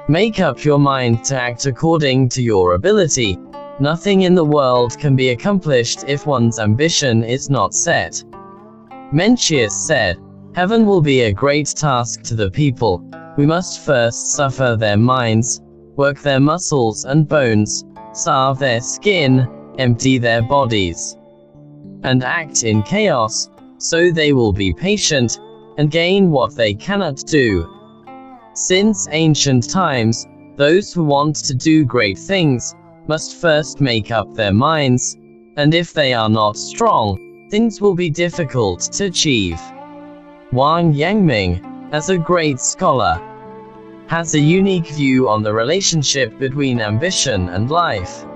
Make up your mind to act according to your ability. Nothing in the world can be accomplished if one's ambition is not set. Mencius said, "Heaven will be a great task to the people. We must first suffer their minds, work their muscles and bones, starve their skin, empty their bodies, and act in chaos, so they will be patient, and gain what they cannot do." Since ancient times, those who want to do great things must first make up their minds, and if they are not strong, things will be difficult to achieve. Wang Yangming, as a great scholar, has a unique view on the relationship between ambition and life.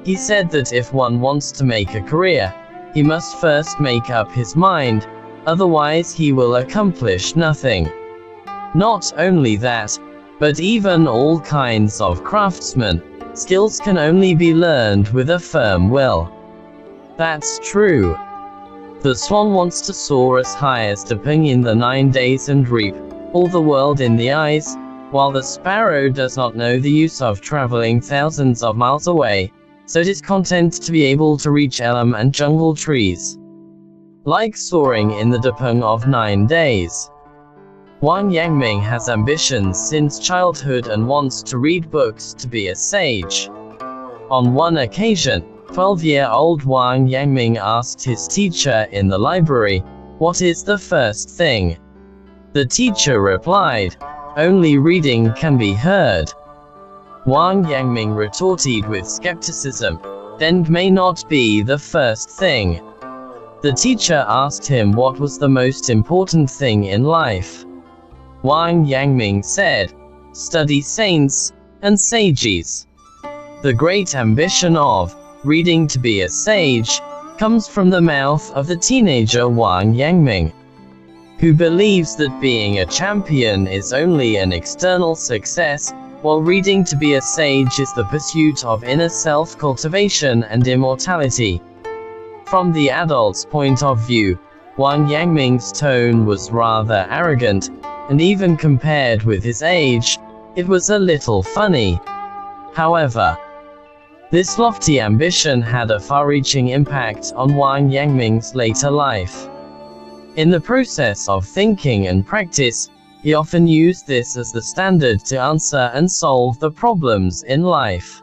He said that if one wants to make a career, he must first make up his mind, otherwise he will accomplish nothing. Not only that, but even all kinds of craftsmen, skills can only be learned with a firm will. That's true. The swan wants to soar as high as the ping in the 9 days and reap all the world in the eyes, while the sparrow does not know the use of traveling thousands of miles away, so it is content to be able to reach elm and jungle trees. Like soaring in the depung of 9 days. Wang Yangming has ambitions since childhood and wants to read books to be a sage. On one occasion, 12-year-old Wang Yangming asked his teacher in the library, "What is the first thing?" The teacher replied, "Only reading can be heard." Wang Yangming retorted with skepticism, "Then may not be the first thing." The teacher asked him what was the most important thing in life. Wang Yangming said, "Study saints and sages." The great ambition of reading to be a sage comes from the mouth of the teenager Wang Yangming, who believes that being a champion is only an external success, while reading to be a sage is the pursuit of inner self-cultivation and immortality. From the adult's point of view, Wang Yangming's tone was rather arrogant, and even compared with his age, it was a little funny. However, this lofty ambition had a far-reaching impact on Wang Yangming's later life. In the process of thinking and practice, he often used this as the standard to answer and solve the problems in life.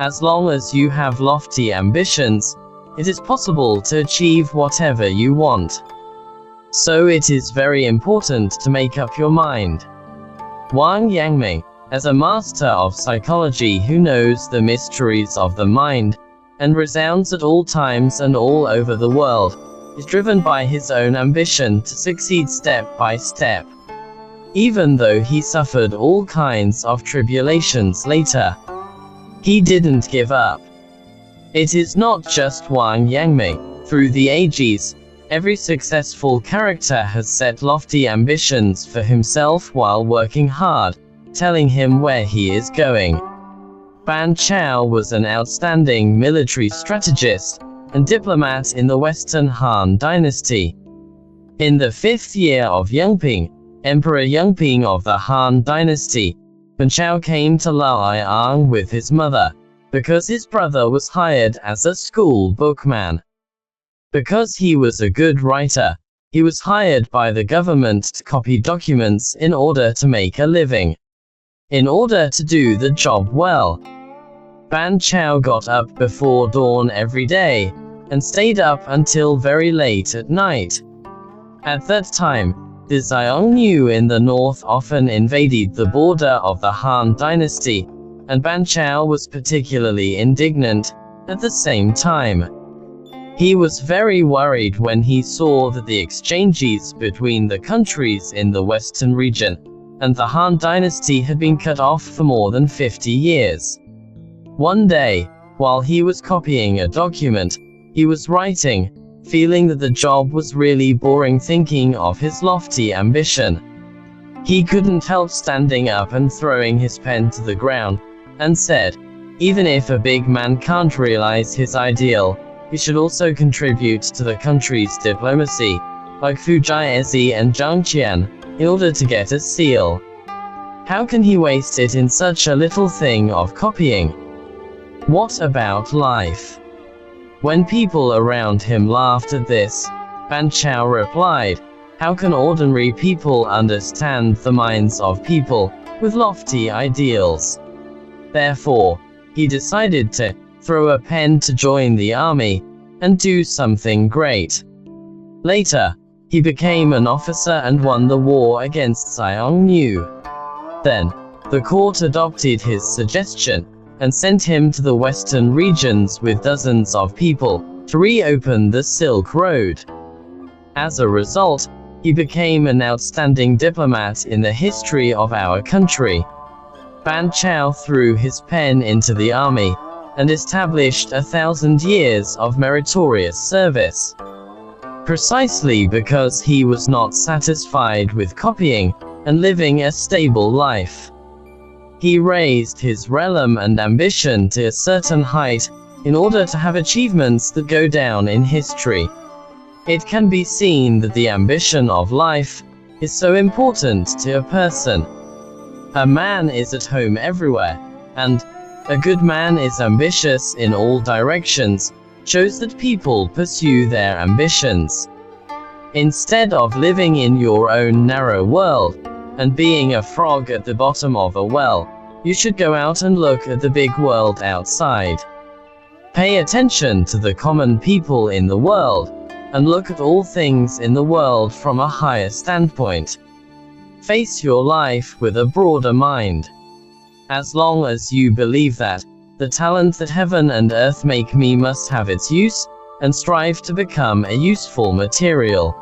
As long as you have lofty ambitions, it is possible to achieve whatever you want. So it is very important to make up your mind. Wang Yangming, as a master of psychology who knows the mysteries of the mind, and resounds at all times and all over the world, is driven by his own ambition to succeed step by step. Even though he suffered all kinds of tribulations later, he didn't give up. It is not just Wang Yangming. Through the ages, every successful character has set lofty ambitions for himself while working hard, telling him where he is going. Ban Chao was an outstanding military strategist and diplomat in the Western Han Dynasty. In the 5th year of Yongping, Emperor Yongping of the Han Dynasty, Ban Chao came to Luoyang with his mother, because his brother was hired as a school bookman. Because he was a good writer, he was hired by the government to copy documents in order to make a living. In order to do the job well, Ban Chao got up before dawn every day, and stayed up until very late at night. At that time, the Xiongnu in the north often invaded the border of the Han Dynasty, and Ban Chao was particularly indignant at the same time. He was very worried when he saw that the exchanges between the countries in the western region and the Han Dynasty had been cut off for more than 50 years. One day, while he was copying a document, he was writing, feeling that the job was really boring, thinking of his lofty ambition. He couldn't help standing up and throwing his pen to the ground, and said, "Even if a big man can't realize his ideal, he should also contribute to the country's diplomacy, like Fu Jiezi and Zhang Qian, in order to get a seal." How can he waste it in such a little thing of copying? What about life? When people around him laughed at this, Ban Chao replied, how can ordinary people understand the minds of people with lofty ideals? Therefore, he decided to throw a pen to join the army and do something great. Later, he became an officer and won the war against Xiongnu. Then, the court adopted his suggestion and sent him to the western regions with dozens of people to reopen the Silk Road. As a result, he became an outstanding diplomat in the history of our country. Ban Chao threw his pen into the army and established 1,000 years of meritorious service. Precisely because he was not satisfied with copying and living a stable life. He raised his realm and ambition to a certain height in order to have achievements that go down in history. It can be seen that the ambition of life is so important to a person. A man is at home everywhere, and a good man is ambitious in all directions, shows that people pursue their ambitions. Instead of living in your own narrow world, and being a frog at the bottom of a well, you should go out and look at the big world outside. Pay attention to the common people in the world, and look at all things in the world from a higher standpoint. Face your life with a broader mind. As long as you believe that the talent that heaven and earth make me must have its use, and strive to become a useful material,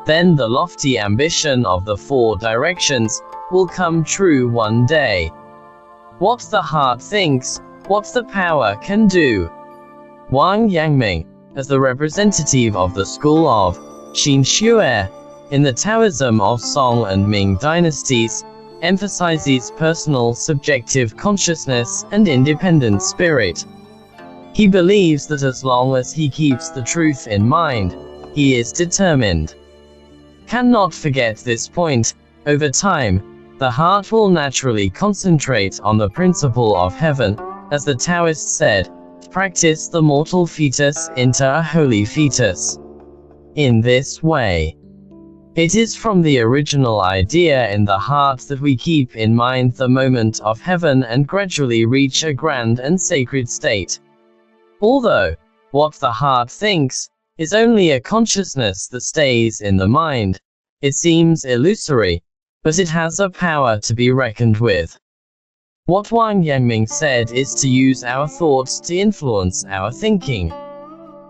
then the lofty ambition of the 4 directions will come true one day. What the heart thinks, what the power can do. Wang Yangming, as the representative of the school of Xin Xue in the Taoism of Song and Ming dynasties, emphasizes personal subjective consciousness and independent spirit. He believes that as long as he keeps the truth in mind, he is determined. Cannot forget this point. Over time, the heart will naturally concentrate on the principle of heaven, as the Taoist said, practice the mortal fetus into a holy fetus. In this way, it is from the original idea in the heart that we keep in mind the moment of heaven and gradually reach a grand and sacred state. Although, what the heart thinks is only a consciousness that stays in the mind, it seems illusory, but it has a power to be reckoned with. What Wang Yangming said is to use our thoughts to influence our thinking.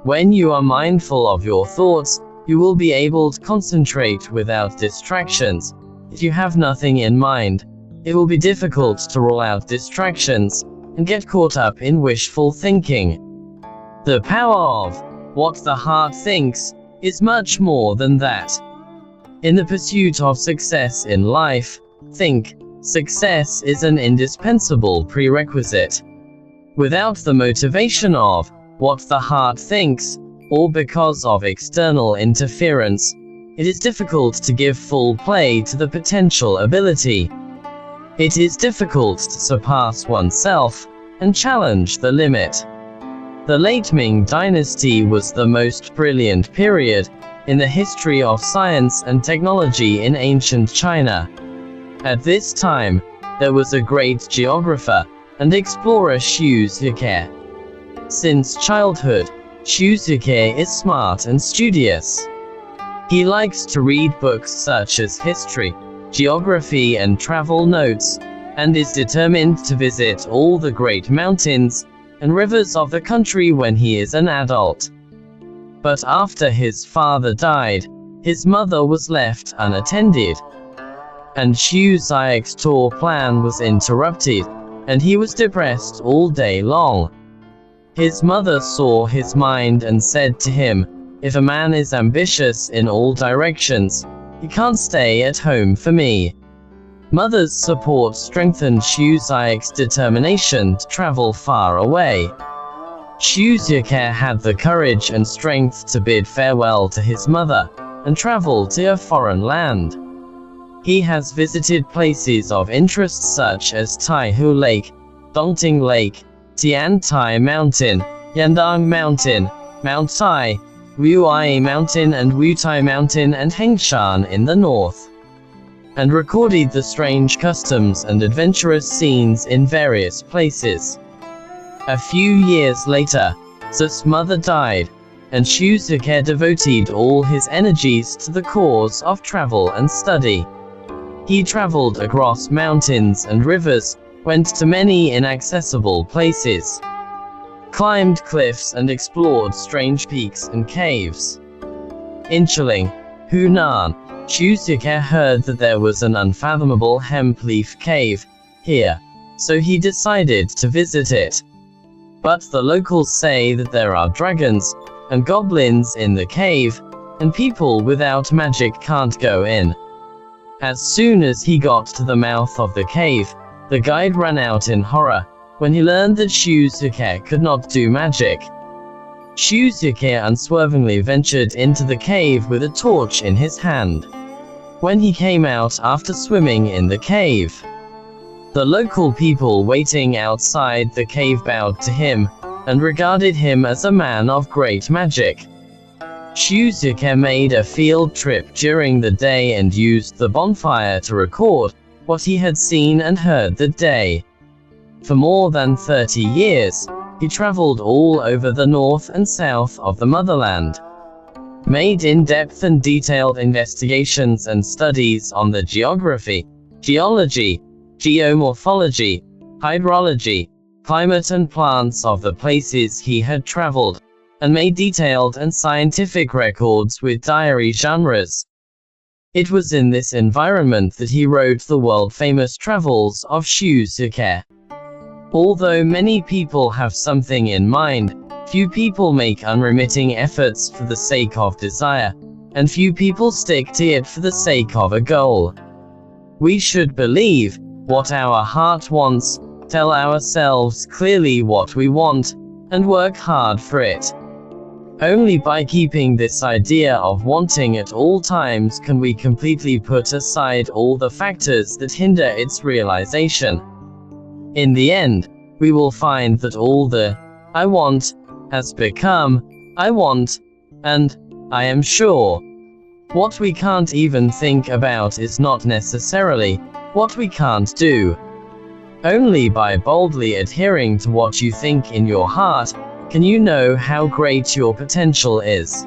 When you are mindful of your thoughts, you will be able to concentrate without distractions. If you have nothing in mind, it will be difficult to rule out distractions and get caught up in wishful thinking. The power of what the heart thinks is much more than that. In the pursuit of success in life, think success is an indispensable prerequisite. Without the motivation of what the heart thinks, or because of external interference, it is difficult to give full play to the potential ability. It is difficult to surpass oneself and challenge the limit. The late Ming dynasty was the most brilliant period in the history of science and technology in ancient China. At this time, there was a great geographer and explorer Xu Zhike. Since childhood, Xu Zhike is smart and studious. He likes to read books such as history, geography and travel notes, and is determined to visit all the great mountains and rivers of the country when he is an adult. But after his father died, his mother was left unattended, and Xu Zhike's tour plan was interrupted, and he was depressed all day long. His mother saw his mind and said to him, "If a man is ambitious in all directions, he can't stay at home for me." Mother's support strengthened Xu Zhike's determination to travel far away. Xu Zhike had the courage and strength to bid farewell to his mother and travel to a foreign land. He has visited places of interest such as Taihu Lake, Dongting Lake, Tian Tai Mountain, Yandang Mountain, Mount Tai, Wuai Mountain and Wutai Mountain and Hengshan in the north, and recorded the strange customs and adventurous scenes in various places. A few years later, Zhu's mother died, and Xu Zuke devoted all his energies to the cause of travel and study. He traveled across mountains and rivers, went to many inaccessible places, climbed cliffs and explored strange peaks and caves. In Chiling, Hunan, Xu Zuke heard that there was an unfathomable hemp leaf cave here, so he decided to visit it. But the locals say that there are dragons and goblins in the cave, and people without magic can't go in. As soon as he got to the mouth of the cave, the guide ran out in horror when he learned that Xu Zuke could not do magic. Xu Zuke unswervingly ventured into the cave with a torch in his hand. When he came out after swimming in the cave, the local people waiting outside the cave bowed to him, and regarded him as a man of great magic. Xu Zuke made a field trip during the day and used the bonfire to record what he had seen and heard that day. For more than 30 years, he traveled all over the north and south of the motherland, made in-depth and detailed investigations and studies on the geography, geology, geomorphology, hydrology, climate and plants of the places he had traveled, and made detailed and scientific records with diary genres. It was in this environment that he wrote the world-famous Travels of Xu Zuke. Although many people have something in mind, few people make unremitting efforts for the sake of desire, and few people stick to it for the sake of a goal. We should believe what our heart wants, tell ourselves clearly what we want, and work hard for it. Only by keeping this idea of wanting at all times can we completely put aside all the factors that hinder its realization. In the end, we will find that all the "I want" has become "I want" and "I am sure." What we can't even think about is not necessarily what we can't do. Only by boldly adhering to what you think in your heart can you know how great your potential is.